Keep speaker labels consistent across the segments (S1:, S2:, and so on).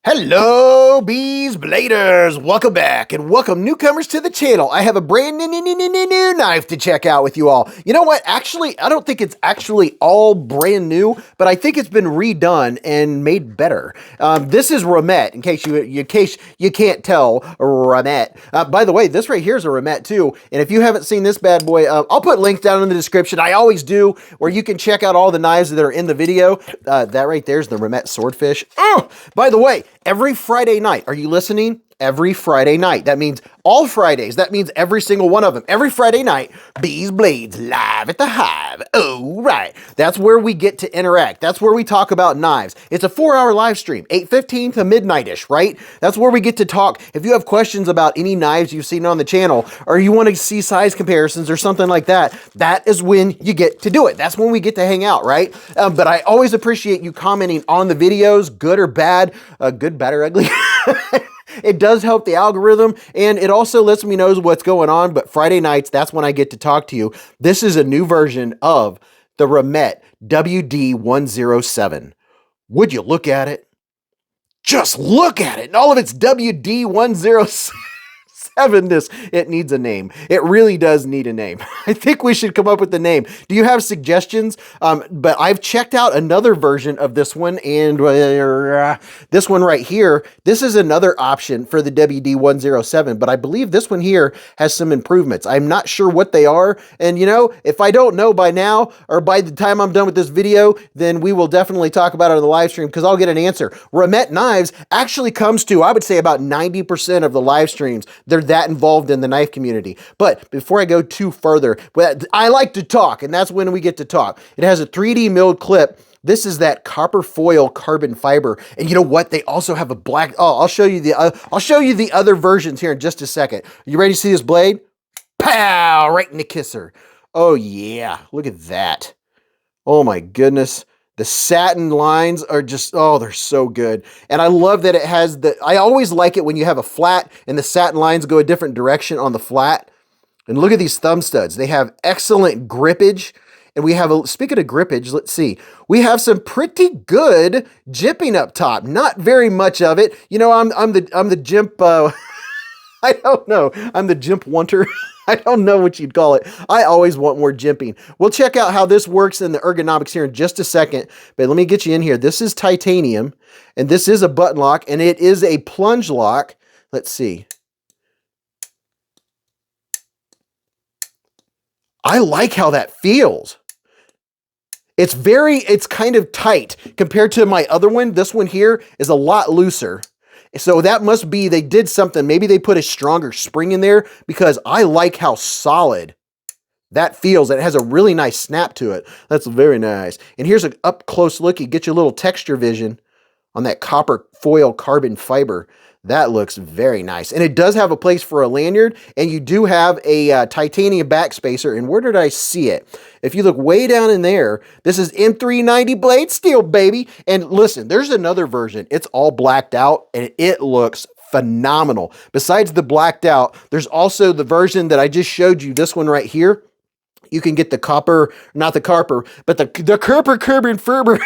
S1: Hello, Beez Bladers! Welcome back and welcome newcomers to the channel. I have a brand new knife to check out with you all. You know what? Actually, I don't think it's actually all brand new, but I think it's been redone and made better. This is Remette, in case you can't tell, Remette. By the way, this right here is a Remette too, and if you haven't seen this bad boy, I'll put links down in the description. I always do, where you can check out all the knives that are in the video. That right there is the Remette Swordfish. By the way, every Friday night, are you listening? Every Friday night. That means all Fridays. That means every single one of them. Every Friday night, Beez Blades live at the Hive. Oh, right. That's where we get to interact. That's where we talk about knives. It's a 4-hour live stream, 8:15 to midnight-ish, right? That's where we get to talk. If you have questions about any knives you've seen on the channel, or you want to see size comparisons or something like that, that is when you get to do it. That's when we get to hang out, right? But I always appreciate you commenting on the videos, good or bad, good, bad, or ugly. It does help the algorithm, and it also lets me know what's going on, but Friday nights, that's when I get to talk to you. This is a new version of the Remette WD-107. Would you look at it? Just look at it, and all of its WD-107. It needs a name. It really does need a name. I think we should come up with the name. Do you have suggestions? But I've checked out another version of this one, and this one right here, this is another option for the WD-107, but I believe this one here has some improvements. I'm not sure what they are, and you know, if I don't know by now, or by the time I'm done with this video, then we will definitely talk about it on the live stream, because I'll get an answer. Remette Knives actually comes to, I would say, about 90% of the live streams. They're that involved in the knife community. But before I go too further, I like to talk, and that's when we get to talk. It has a 3D milled clip. This is that copper foil carbon fiber, and you know what? They also have a black. Oh, I'll show you the other versions here in just a second. You ready to see this blade? Pow! Right in the kisser. Oh yeah, look at that. Oh my goodness. The satin lines are just, oh, they're so good. And I love that it has I always like it when you have a flat and the satin lines go a different direction on the flat. And look at these thumb studs. They have excellent grippage. And we have, speaking of grippage, let's see. We have some pretty good jimping up top. Not very much of it. You know, I'm the jimp, I don't know. I'm the jimp wanter. I don't know what you'd call it. I always want more jimping. We'll check out how this works in the ergonomics here in just a second, but let me get you in here. This is titanium, and this is a button lock, and it is a plunge lock. Let's see. I like how that feels. It's kind of tight compared to my other one. This one here is a lot looser. So that must be, they did something. Maybe they put a stronger spring in there, because I like how solid that feels. It has a really nice snap to it. That's very nice. And here's an up close look. You get your little texture vision on that copper foil carbon fiber. That looks very nice. And it does have a place for a lanyard, and you do have a titanium backspacer. And where did I see it? If you look way down in there, this is M390 blade steel, baby. And listen, there's another version. It's all blacked out, and it looks phenomenal. Besides the blacked out, there's also the version that I just showed you, this one right here. You can get the copper, not the copper, but the carbon fiber.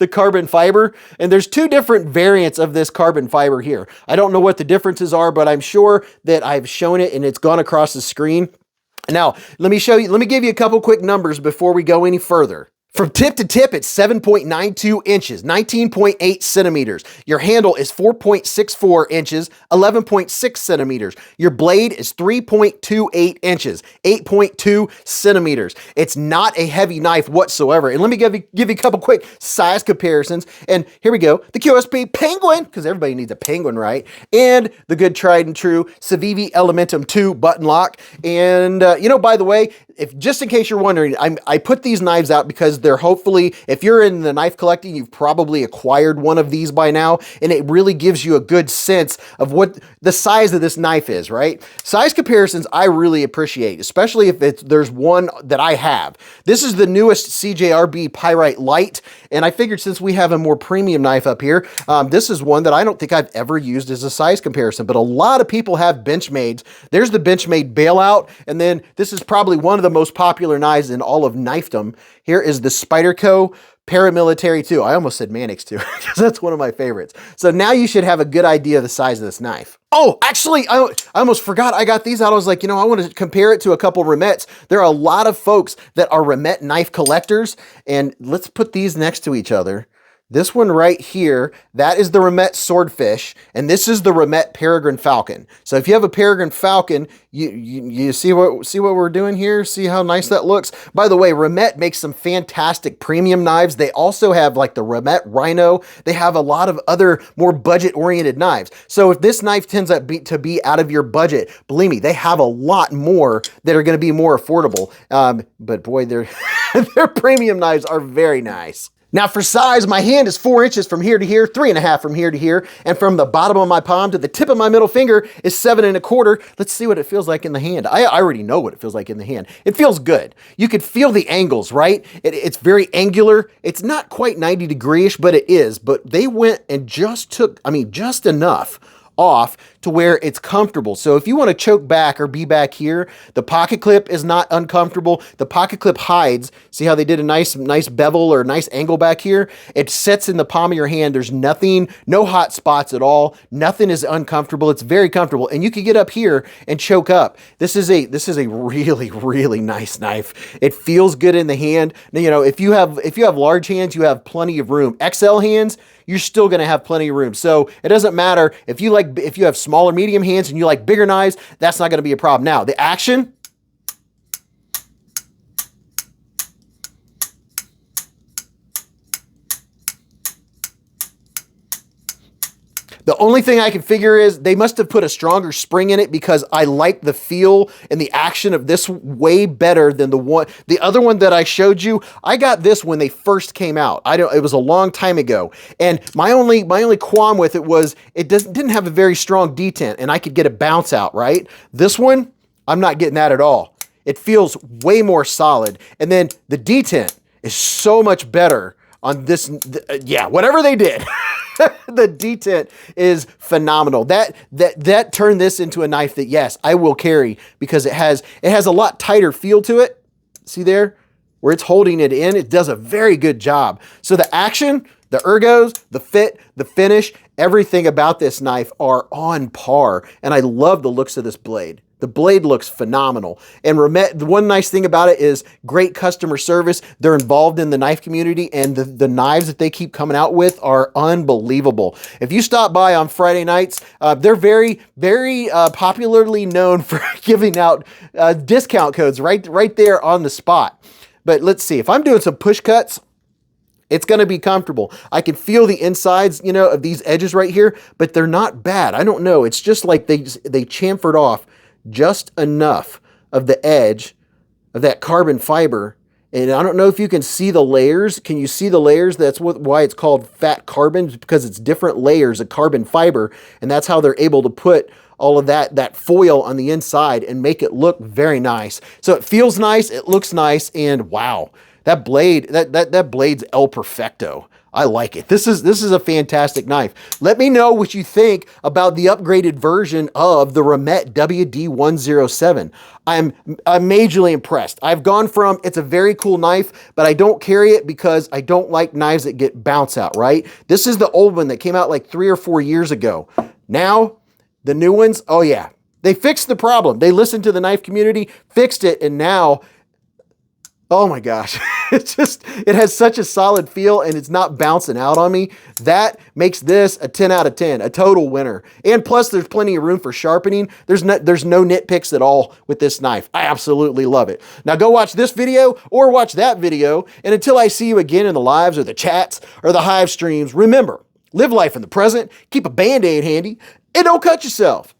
S1: The carbon fiber, and there's two different variants of this carbon fiber here. I don't know what the differences are, but I'm sure that I've shown it and it's gone across the screen. Now, let me give you a couple quick numbers before we go any further. From tip to tip, it's 7.92 inches, 19.8 centimeters. Your handle is 4.64 inches, 11.6 centimeters. Your blade is 3.28 inches, 8.2 centimeters. It's not a heavy knife whatsoever. And let me give you a couple quick size comparisons. And here we go. The QSP Penguin, because everybody needs a Penguin, right? And the good tried and true Civivi Elementum 2 button lock. And, you know, by the way, just in case you're wondering, I put these knives out because they're hopefully, if you're in the knife collecting, you've probably acquired one of these by now, and it really gives you a good sense of what the size of this knife is, right? Size comparisons I really appreciate, especially if there's one that I have. This is the newest CJRB Pyrite Light, and I figured since we have a more premium knife up here, this is one that I don't think I've ever used as a size comparison, but a lot of people have Benchmades. There's the Benchmade Bailout, and then this is probably one of the most popular knives in all of knifedom. Here is the Spyderco Paramilitary too. I almost said Mannix too, because that's one of my favorites. So now you should have a good idea of the size of this knife. Oh, actually, I almost forgot I got these out. I was like, you know, I want to compare it to a couple Remettes. There are a lot of folks that are Remette knife collectors, and let's put these next to each other. This one right here, that is the Remette Swordfish, and this is the Remette Peregrine Falcon. So if you have a Peregrine Falcon, you see what we're doing here? See how nice that looks? By the way, Remette makes some fantastic premium knives. They also have like the Remette Rhino. They have a lot of other more budget-oriented knives. So if this knife tends to be out of your budget, believe me, they have a lot more that are going to be more affordable. But boy, their premium knives are very nice. Now for size, my hand is 4 inches from here to here, 3.5 from here to here, and from the bottom of my palm to the tip of my middle finger is 7.25. Let's see what it feels like in the hand. I already know what it feels like in the hand. It feels good. You could feel the angles, right? It's very angular. It's not quite 90 degree-ish, but it is. But they went and just took, just enough off to where it's comfortable. So if you want to choke back or be back here, the pocket clip is not uncomfortable. The pocket clip hides. See how they did a nice bevel or nice angle back here? It sits in the palm of your hand. There's nothing, no hot spots at all. Nothing is uncomfortable. It's very comfortable. And you can get up here and choke up. This is a really, really nice knife. It feels good in the hand. Now, you know, if you have large hands, you have plenty of room. XL hands, you're still going to have plenty of room. So it doesn't matter if you have smaller, medium hands and you like bigger knives, that's not going to be a problem. Now, the action. The only thing I can figure is they must have put a stronger spring in it, because I like the feel and the action of this way better than the other one that I showed you. I got this when they first came out. It was a long time ago. And my only qualm with it was it didn't have a very strong detent, and I could get a bounce out, right? This one, I'm not getting that at all. It feels way more solid. And then the detent is so much better on this. Yeah, whatever they did. The detent is phenomenal. That turned this into a knife that, yes, I will carry, because it has a lot tighter feel to it. See there? Where it's holding it in, it does a very good job. So the action, the ergos, the fit, the finish, everything about this knife are on par. And I love the looks of this blade. The blade looks phenomenal. And Remette, the one nice thing about it is great customer service. They're involved in the knife community, and the knives that they keep coming out with are unbelievable. If you stop by on Friday nights, they're very, very popularly known for giving out discount codes right there on the spot. But let's see, if I'm doing some push cuts, it's going to be comfortable. I can feel the insides, you know, of these edges right here, but they're not bad. I don't know. It's just like they chamfered off just enough of the edge of that carbon fiber. And I don't know if you can see the layers. Can you see the layers? That's why it's called fat carbon, because it's different layers of carbon fiber. And that's how they're able to put all of that foil on the inside and make it look very nice. So it feels nice, it looks nice, and wow, that blade, that blade's El Perfecto. I like it. This is a fantastic knife. Let me know what you think about the upgraded version of the Remette WD-107. I'm majorly impressed. I've gone from, it's a very cool knife, but I don't carry it because I don't like knives that get bounce out, right? This is the old one that came out like 3 or 4 years ago. Now, the new ones, oh yeah, they fixed the problem. They listened to the knife community, fixed it, and now, oh my gosh, it has such a solid feel, and it's not bouncing out on me. That makes this a 10 out of 10, a total winner. And plus, there's plenty of room for sharpening. There's no nitpicks at all with this knife. I absolutely love it. Now go watch this video or watch that video, and until I see you again in the lives or the chats or the hive streams, remember, live life in the present, keep a Band-Aid handy, and don't cut yourself.